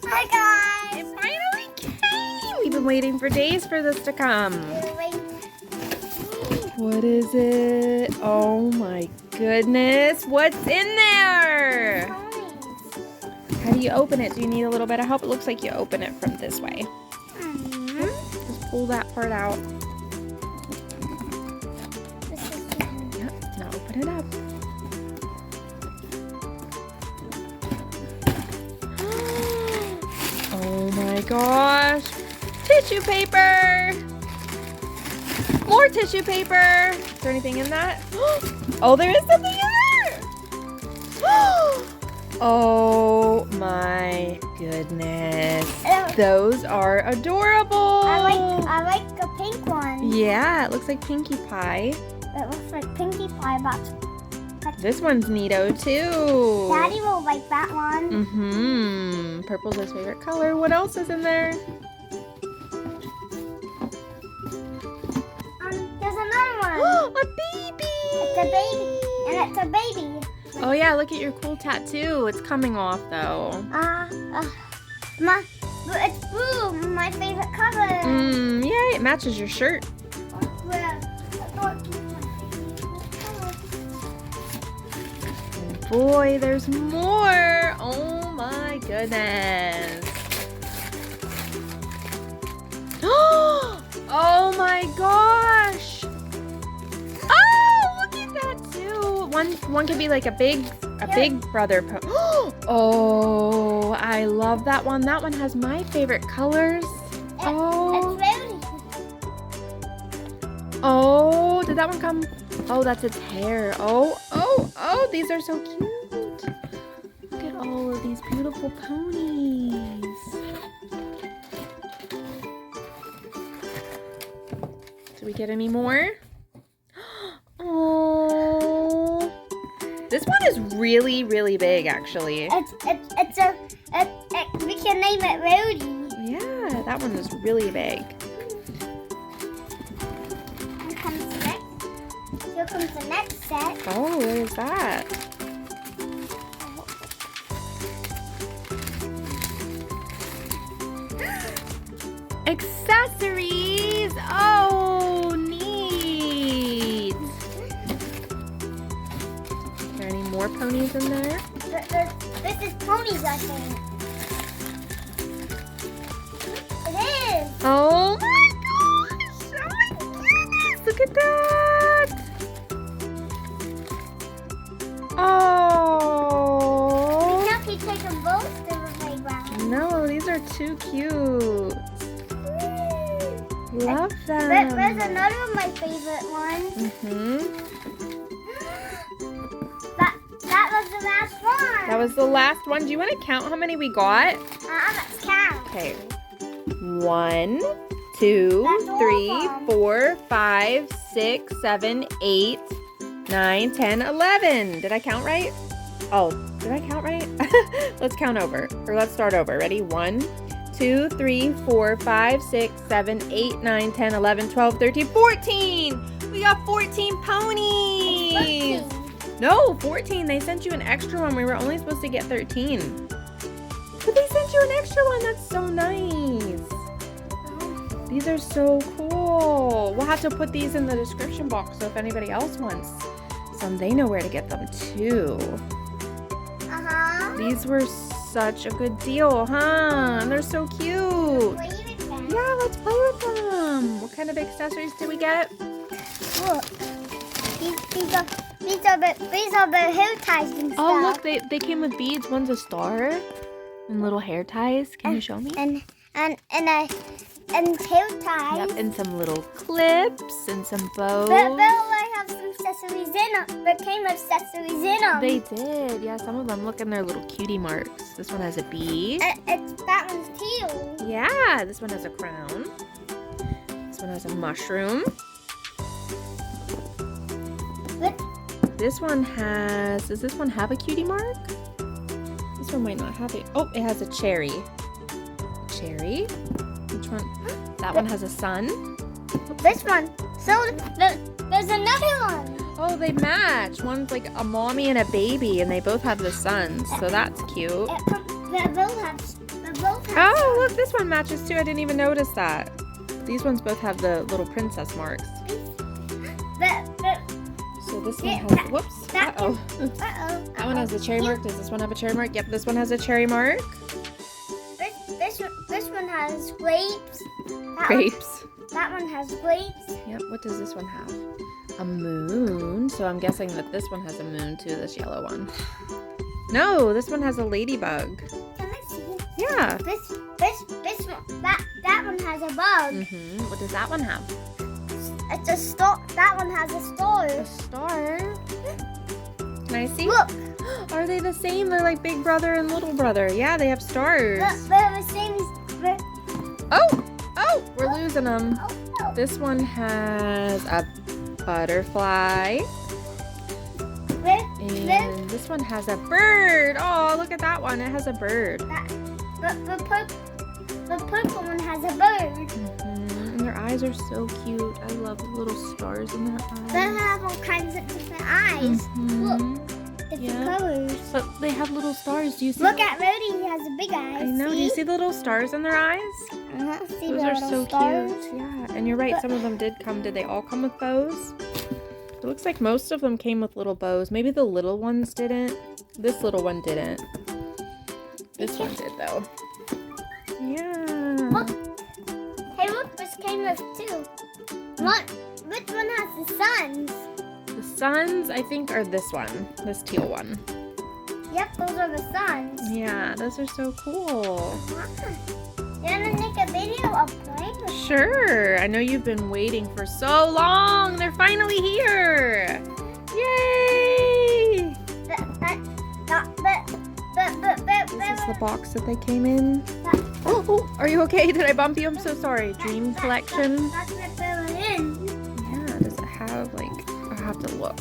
Hi guys! It finally came! We've been waiting for days for this to come. What is it? Oh my goodness. What's in there? How do you open it? Do you need a little bit of help? It looks like you open it from this way. Just pull that part out. Yep, now open it up. Oh my gosh. Tissue paper. More tissue paper. Is there anything in that? Oh, there is something in there. Oh my goodness. Those are adorable. I like the pink one. Yeah, it looks like Pinkie Pie. It looks like Pinkie Pie, but This one's neato too. Daddy will like that one. Mm-hmm. Purple's his favorite color. What else is in there? There's another one. A baby! It's a baby. And it's a baby. Oh yeah, look at your cool tattoo. It's coming off though. It's blue, my favorite color. Yay, it matches your shirt. And boy, there's more. Oh my goodness. Oh my gosh. Oh, look at that too. One could be like a big brother. Oh, I love that one. That one has my favorite colors. Oh. It's Rody. Oh, did that one come? Oh, that's its hair. Oh, these are so cute. Look at all of these beautiful ponies. Did we get any more? Oh. This one is really, really big, actually. We can name it Rody. Yeah, that one is really big. Here comes the next set. Oh, what is that? Accessories! Oh, neat! Are there any more ponies in there? This is ponies, I think. It is. Oh my gosh! Oh my goodness! Look at that! Oh! Now can take them both to the playground. No, these are too cute. Love them. There's another of my favorite ones. That was the last one. That was the last one. Do you want to count how many we got? Let's count. Okay. 1, 2, That's all 3, of them. 4, 5, 6, 7, 8, 9, 10, 11. Did I count right? Oh, did I count right? Let's count over. Or let's start over. Ready? 1, 2, 3, 4, 5, 6, 7, 8, 9, 10, 11, 12, 13, 14. We got 14 ponies. 14. No, 14. They sent you an extra one. We were only supposed to get 13. But they sent you an extra one. That's so nice. These are so cool. We'll have to put these in the description box so if anybody else wants some, they know where to get them too. These were such a good deal, huh? And they're so cute. Play with them. Yeah, let's play with them. What kind of accessories did we get? Look. These are the hair ties and stuff. Oh, look, they came with beads. One's a star and little hair ties. Can you show me? And hair ties. Yep, and some little clips and some bows. But I have some accessories in them. There came accessories in them. They did. Yeah, some of them. Look in their little cutie marks. This one has a bee. That one's teal. Yeah, this one has a crown. This one has a mushroom. Look. This one has... Does this one have a cutie mark? This one might not have it. Oh, it has a cherry. Cherry. Which one? That one has a sun. This one. So there's another one. Oh, they match. One's like a mommy and a baby, and they both have the suns, so that's cute. But both have. Oh, look, this one matches too. I didn't even notice that. These ones both have the little princess marks. But So this one Yeah, has, whoops. that Uh-oh. uh-oh. That one has a cherry mark. Does this one have a cherry mark? Yep, this one has a cherry mark. This one has grapes. Grapes. That one has grapes. Yep, what does this one have? A moon. So I'm guessing that this one has a moon too, this yellow one. No, this one has a ladybug. Can I see? Yeah. This one. That one has a bug. What does that one have? It's a star. That one has a star. A star. Can I see? Look, Are they the same? They're like big brother and little brother. Yeah, they have stars. they're the same. Oh, we're losing them. Oh, This one has a butterfly. And this one has a bird. Oh, look at that one. It has a bird. The purple one has a bird. And their eyes are so cute. I love the little stars in their eyes. They have all kinds of different eyes. Look, different Yeah. colors. But they have little stars. Do you see? Look at Rhodey. He has a big eye. I know. Do you see the little stars in their eyes? See Those the are little so stars? cute. Yeah, and you're right. Some of them did come. Did they all come with bows? It looks like most of them came with little bows. Maybe the little ones didn't. This little one didn't. This one did though. Yeah. Look. Hey, look. This came with two. Look. Which one has the suns? The suns, I think, are this one. This teal one. Yep, those are the suns. Yeah, those are so cool. You want to make a video of playing with Sure. I know you've been waiting for so long. They're finally here. Yay! Is this the box that they came in? Oh, are you okay? Did I bump you? I'm so sorry. Dream Collection. That's what they were in. Yeah, does it have like, I'll have to look.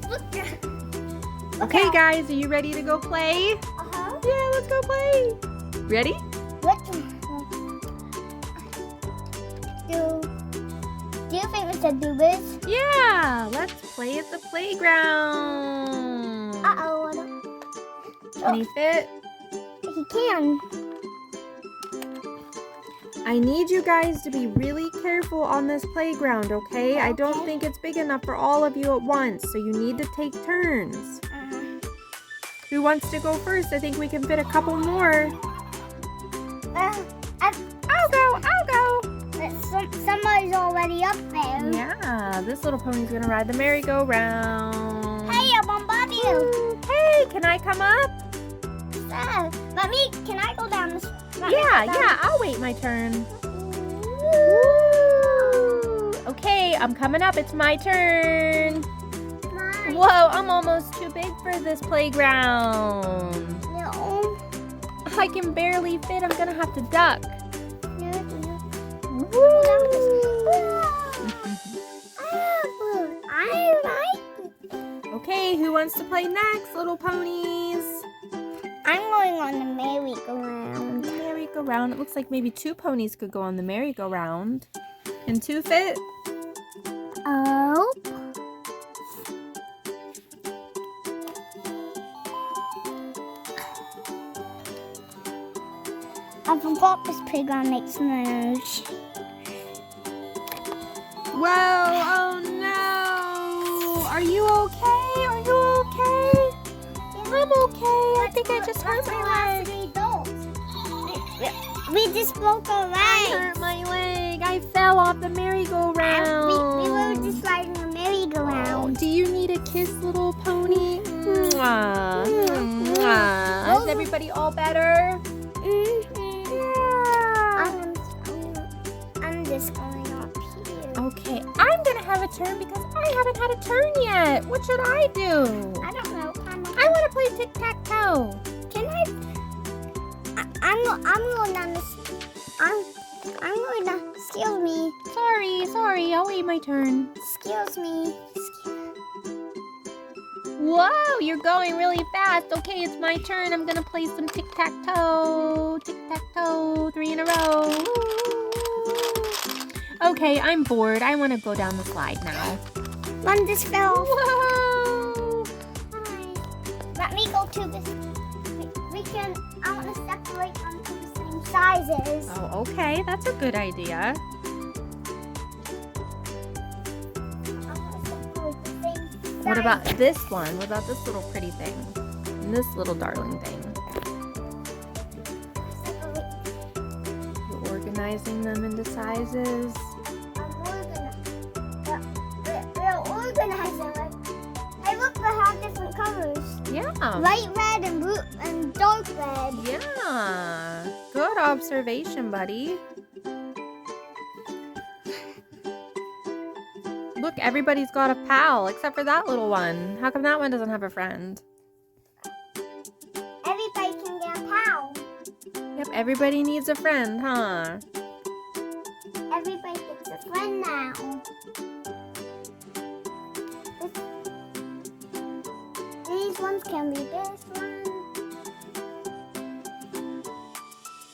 Look. Okay guys, are you ready to go play? Uh-huh. Yeah, let's go play. Ready? What? Do you think we should do this? Yeah, let's play at the playground. Uh-oh. Can he fit? He can. I need you guys to be really careful on this playground, okay? I don't Okay. think it's big enough for all of you at once, so you need to take turns. Who wants to go first? I think we can fit a couple more. I'll go. Somebody's already up there. Yeah, this little pony's gonna ride the merry-go-round. Hey, I'm on Bobby. Hey, can I come up? Let me, can I go down this? Yeah, I'll wait my turn. Okay, I'm coming up. It's my turn. Whoa, I'm almost too big for this playground. No. I can barely fit. I'm gonna have to duck. I like it. Okay, who wants to play next, little ponies? I'm going on the merry-go-round. Merry-go-round. It looks like maybe two ponies could go on the merry-go-round. Can two fit? Oh. I forgot this playground makes noise. Whoa, oh no. Are you okay? Are you okay? I'm okay. I think I just hurt my leg. We just broke our leg. I hurt my leg. I fell off the merry-go-round. We were just riding a merry-go-round. Do you need a kiss, little pony? Mwah. Mwah. Is everybody all better? Yeah. I'm just going up here. Okay, I'm gonna have a turn because I haven't had a turn yet. What should I do? I don't know. I want to play tic-tac-toe. Can I? I'm going down this. I'm going down. Excuse me. Sorry. I'll wait my turn. Excuse me. Whoa, you're going really fast. Okay, it's my turn. I'm gonna play some tic-tac-toe. Tic-tac-toe, 3 in a row. Okay, I'm bored. I want to go down the slide now. One just fell. Whoa! Let me go to this. We I want to separate them to the same sizes. Oh, okay. That's a good idea. I want to separate the same What about sizes. this one? What about this little pretty thing? And this little darling thing? Separate. You're organizing them into sizes. We're organizing it. Hey, look, they have different colors. Yeah. Light red and blue and dark red. Yeah. Good observation, buddy. Look, everybody's got a pal except for that little one. How come that one doesn't have a friend? Everybody can get a pal. Yep, everybody needs a friend, huh? Everybody gets a friend now. These ones can be this one.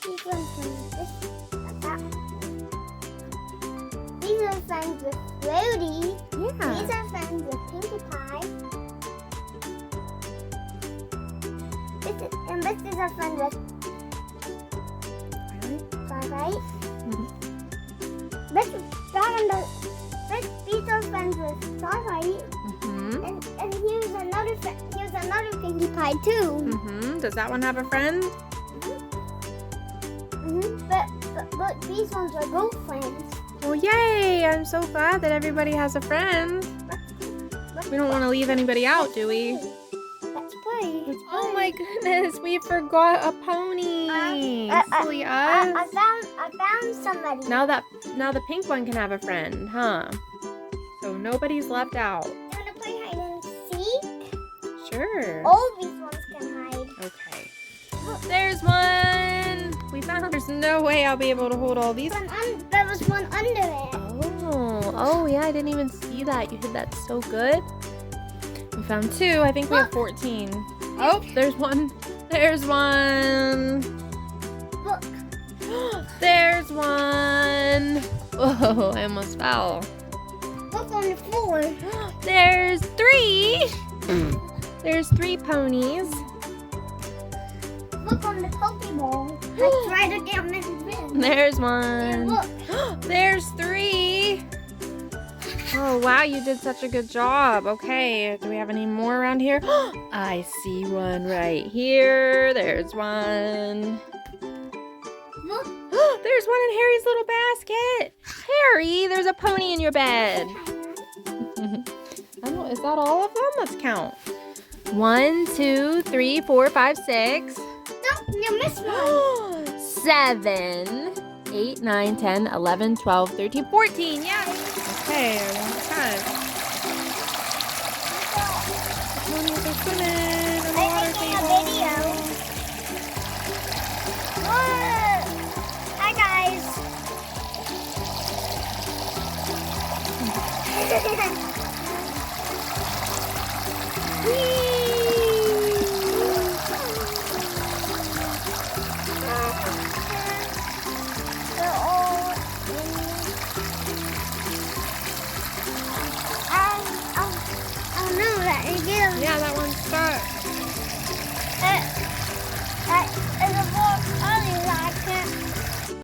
These ones can be this and that. These are friends with Rhodey. Yeah. These are friends with Pinkie Pie. This is a friend with Twilight. These are friends with Twilight. Mm-hmm. And here's another Pinkie Pie too. Mm-hmm. Does that one have a friend? But these ones are both friends. Well, yay! I'm so glad that everybody has a friend. We don't want to leave anybody out, do we? That's pretty. Oh my goodness, we forgot a pony. Silly us. I found somebody. Now the pink one can have a friend, huh? So nobody's left out. You wanna play hide and seek? Sure. All these ones can hide. Okay. There's one. We found. There's no way I'll be able to hold all these. There was one under it. Oh yeah, I didn't even see that. You hid that so good. We found two. I think we have 14. Oh, there's one. There's one. Look. There's one. Whoa, I almost fell. Look on the floor. There's three. There's 3 ponies. Look on the Pokeball. I tried to get Mrs. Vin. There's And one. look. There's 3. Oh, wow, you did such a good job. Okay, do we have any more around here? I see one right here. There's one. Look. There's one in Harry's little basket. Harry, there's a pony in your bed. I don't, is that all of them? Let's count. 1, 2, 3, 4, 5, 6. No, you missed one. 7, 8, 9, 10, 11, 12, 13, 14. Yes. Okay, I want 5. Ponies are swimming on the water I'm making a table. video. Look. Hi guys. They're all in. Oh no, that you get them. Yeah, that one's stuck.